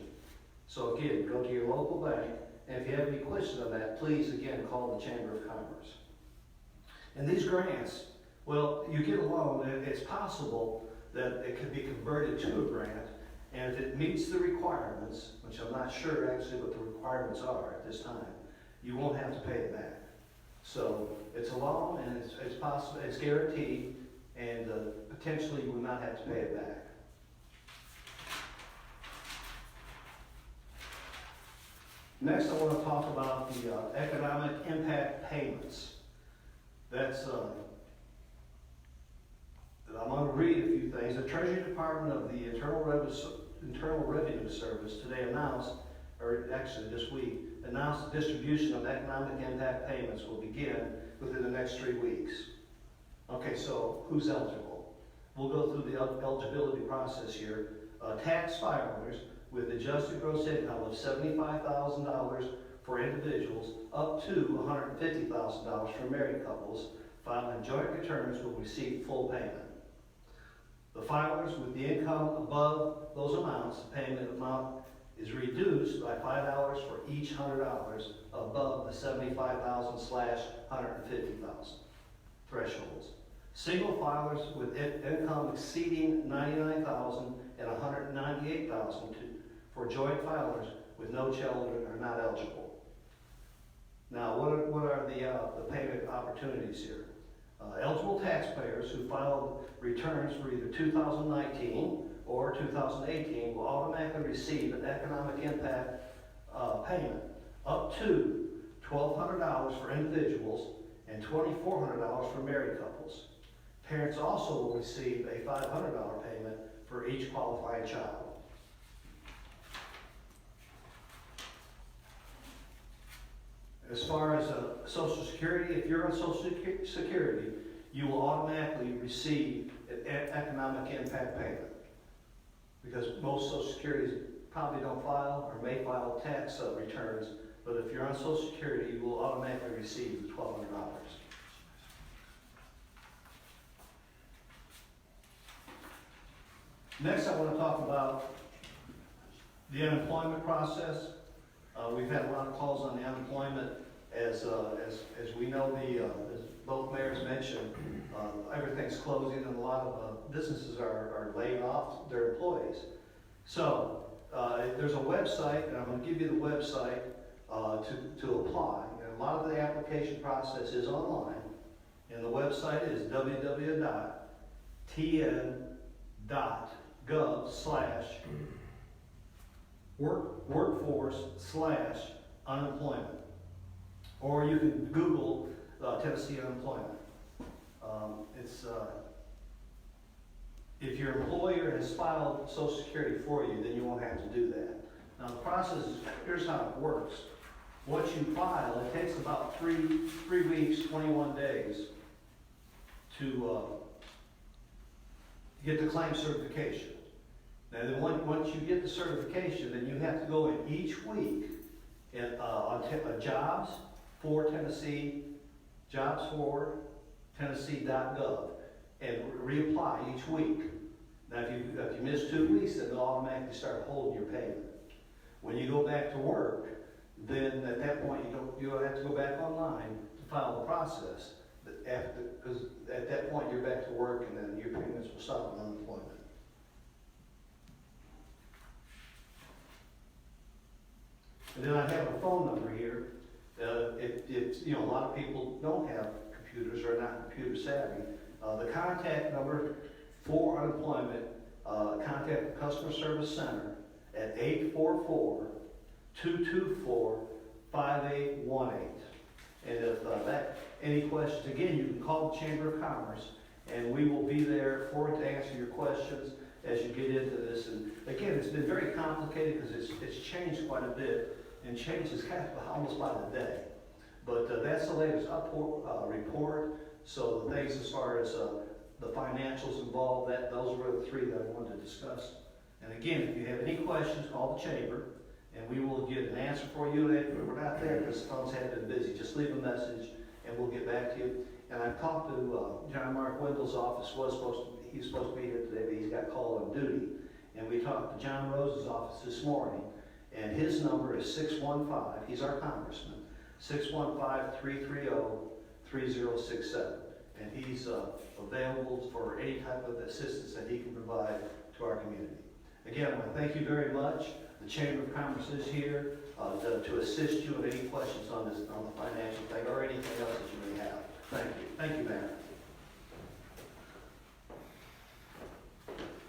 S8: So again, go to your local bank, and if you have any questions on that, please, again, call the Chamber of Commerce. And these grants, well, you get a loan, and it's possible that it could be converted to a grant, and if it meets the requirements, which I'm not sure actually what the requirements are at this time, you won't have to pay it back. So it's a loan, and it's possible, it's guaranteed, and potentially you will not have to pay it back. Next, I want to talk about the economic impact payments. That's, I'm going to read a few things. The Treasury Department of the Internal Revenue Service today announced, or actually this week, announced the distribution of economic impact payments will begin within the next 3 weeks. Okay, so who's eligible? We'll go through the eligibility process here. Tax filers with adjusted gross income of $75,000 for individuals up to $150,000 for married couples filing joint returns will receive full payment. The filers with the income above those amounts, the payment amount is reduced by $5 for each $100 above the $75,000/150,000 thresholds. Single filers with income exceeding $99,000 and $198,000 for joint filers with no children are not eligible. Now, what are the payment opportunities here? Eligible taxpayers who filed returns for either 2019 or 2018 will automatically receive an economic impact payment up to $1,200 for individuals and $2,400 for married couples. Parents also will receive a $500 payment for each qualifying child. As far as Social Security, if you're on Social Security, you will automatically receive an economic impact payment. Because most Social Securities probably don't file or may file tax returns, but if you're on Social Security, you will automatically receive the $1,200. Next, I want to talk about the unemployment process. We've had a lot of calls on the unemployment. As we know, as both mayors mentioned, everything's closing and a lot of businesses are laying off their employees. So there's a website, and I'm going to give you the website to apply. And a lot of the application process is online, and the website is www.tn.gov
S4: .gov/workforce/unemployment. Or you can Google Tennessee unemployment. If your employer has filed Social Security for you, then you won't have to do that. Now the process is, here's how it works. Once you file, it takes about three weeks, 21 days to get the claim certification. Now then once you get the certification, then you have to go in each week on jobs for Tennessee.gov and reapply each week. Now if you miss 2 weeks, then they'll automatically start holding your payment. When you go back to work, then at that point you don't have to go back online to file the process. Because at that point you're back to work, and then your payments will stop on unemployment. And then I have a phone number here. If a lot of people don't have computers or are not computer savvy, the contact number for unemployment, contact the Customer Service Center at 844-224-5818. And if any questions, again, you can call the Chamber of Commerce, and we will be there to answer your questions as you get into this. And again, it's been very complicated because it's changed quite a bit, and changes kind of almost by the day. But that's the latest report. So the things as far as the financials involved, those were the three that I wanted to discuss. And again, if you have any questions, call the Chamber, and we will get an answer for you. We're not there because the phones have been busy. Just leave a message, and we'll get back to you. And I talked to John Mark Wendell's office. He was supposed to be here today, but he's got called on duty. And we talked to John Rose's office this morning, and his number is 615. He's our congressman. 615-330-3067. And he's available for any type of assistance that he can provide to our community. Again, I want to thank you very much. The Chamber of Commerce is here to assist you with any questions on the financial thing or anything else that you may have. Thank you. Thank you, Mayor.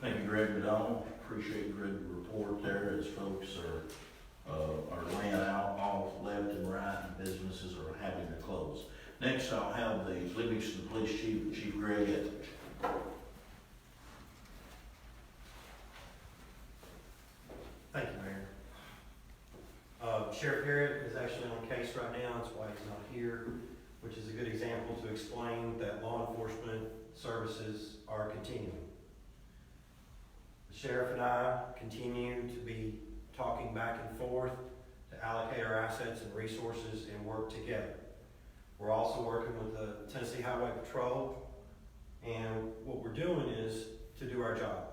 S1: Thank you, Greg McDonald. Appreciate the good report there as folks are laying out off left and right, and businesses are having to close. Next, I'll have the Livingston Police Chief, Chief Greg Etheridge.
S9: Thank you, Mayor. Sheriff Garrett is actually on case right now, that's why he's not here, which is a good example to explain that law enforcement services are continuing. The sheriff and I continue to be talking back and forth to allocate our assets and resources and work together. We're also working with the Tennessee Highway Patrol, and what we're doing is to do our job,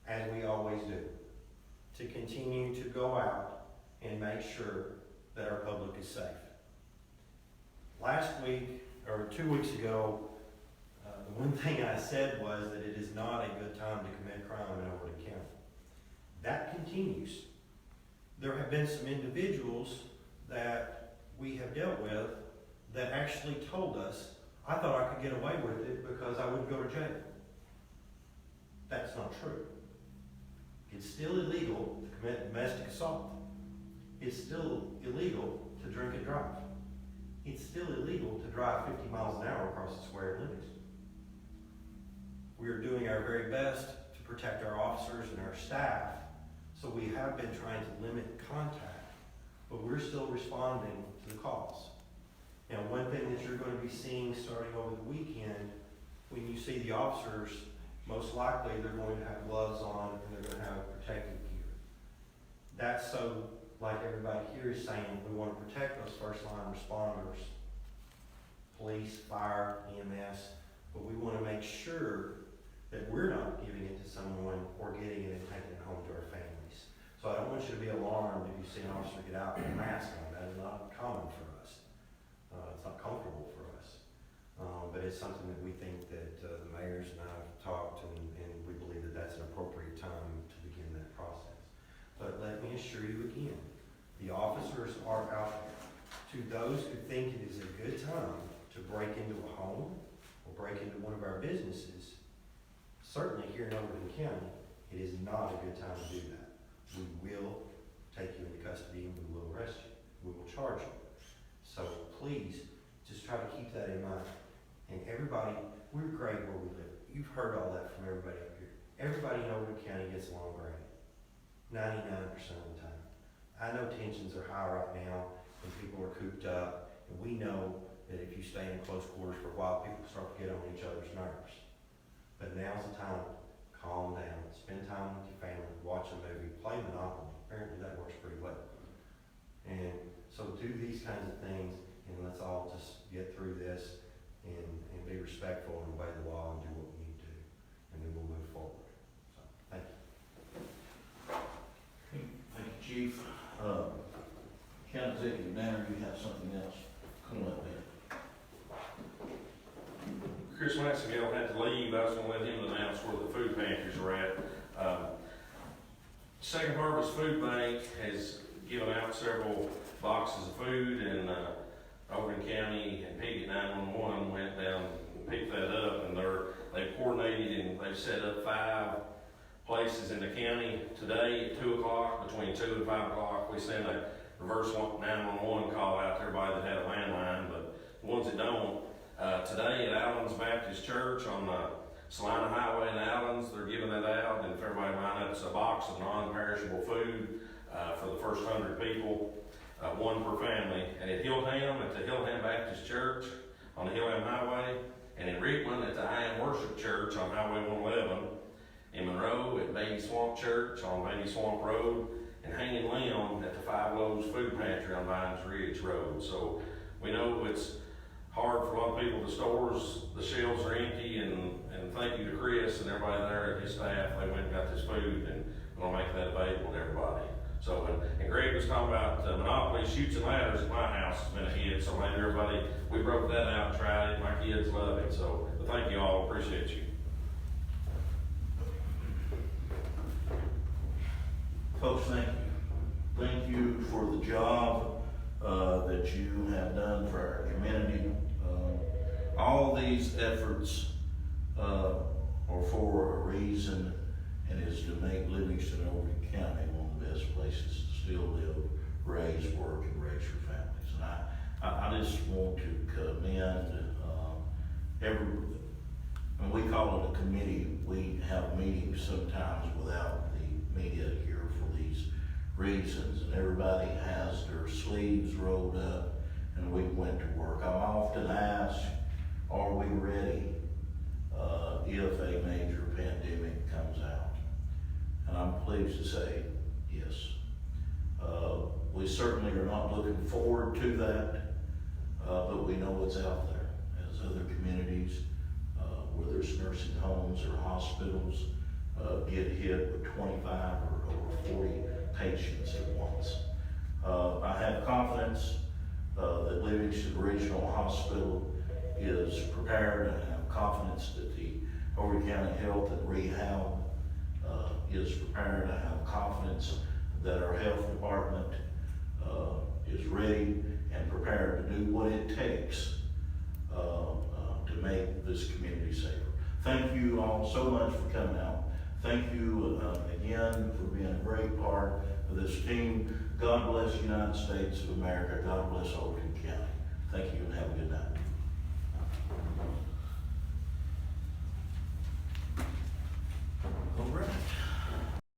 S9: as we always do, to continue to go out and make sure that our public is safe. Last week, or 2 weeks ago, the one thing I said was that it is not a good time to commit crime in Overton County. That continues. There have been some individuals that we have dealt with that actually told us, I thought I could get away with it because I wouldn't go to jail. That's not true. It's still illegal to commit domestic assault. It's still illegal to drink and drive. It's still illegal to drive 50 miles an hour across the square in Livingston. We are doing our very best to protect our officers and our staff, so we have been trying to limit contact, but we're still responding to the calls. Now, one thing that you're going to be seeing starting over the weekend, when you see the officers, most likely they're going to have gloves on and they're going to have protective gear. That's so, like everybody here is saying, we want to protect those first line responders, police, fire, EMS, but we want to make sure that we're not giving it to someone or getting it and taking it home to our families. So I don't want you to be alarmed if you see an officer get out with a mask on. That is not common for us. It's not comfortable for us. But it's something that we think that the mayors and I have talked, and we believe that that's an appropriate time to begin that process. But let me assure you again, the officers are out there. To those who think it is a good time to break into a home or break into one of our businesses, certainly here in Overton County, It is not a good time to do that. We will take you into custody and we will arrest you. We will charge you. So please, just try to keep that in mind. And everybody, we're great where we live. You've heard all that from everybody up here. Everybody in Overton County gets along great, 99% of the time. I know tensions are high right now and people are cooped up, and we know that if you stay in close quarters for a while, people start to get on each other's nerves. But now's the time. Calm down, spend time with your family, watch a movie, play Monopoly. Apparently that works pretty well. And so do these kinds of things, and let's all just get through this and be respectful and obey the law and do what we need to, and then we'll move forward. So, thank you.
S1: Thank you, Chief. County Executive Danner, you have something else? Come up there.
S5: Chris Maxwell had to leave. I was gonna let him announce where the food pantries are at. Second Harvest Food Bank has given out several boxes of food, and Overton County and Piggott 911 went down and picked that up, and they've coordinated and they've set up 5 places in the county. Today at 2 o'clock, between 2 and 5 o'clock, we send a reverse 911 call out to everybody that had a landline, but the ones that don't, today at Allen's Baptist Church on the Salina Highway in Allen's, they're giving that out, and if everybody line up, it's a box of non-perishable food for the first 100 people, 1 per family. And at Hillham, at the Hillham Baptist Church on the Hillham Highway, and in Rickman at the I Am Worship Church on Highway 111, in Monroe at Baby Swamp Church on Baby Swamp Road, and Hanging Limb at the Five Loaves Food Pantry on Vines Ridge Road. So we know it's hard for a lot of people. The stores, the shelves are empty, and thank you to Chris and everybody there and his staff. They went and got this food, and we're gonna make that available to everybody. So, and Greg was talking about Monopoly, Chutes and Ladders at my house has been a hit. So maybe everybody, we broke that out and tried it. My kids love it. So, but thank you all, appreciate you.
S1: Folks, thank you. Thank you for the job that you have done for our community. All these efforts are for a reason, and is to make Livingston and Overton County one of the best places to still live, raise, work, and raise your families. And I just want to commend and we call it a committee. We have meetings sometimes without the media here for these reasons, and everybody has their sleeves rolled up, and we went to work. I'm often asked, are we ready if a major pandemic comes out? And I'm pleased to say yes. We certainly are not looking forward to that, but we know it's out there. As other communities, whether it's nursing homes or hospitals, get hit with 25 or over 40 patients at once. I have confidence that Livingston Regional Hospital is prepared. I have confidence that the Overton County Health and Rehab is prepared. I have confidence that our health department is ready and prepared to do what it takes to make this community safer. Thank you all so much for coming out. Thank you again for being a great part of this team. God bless the United States of America. God bless Overton County. Thank you and have a good night.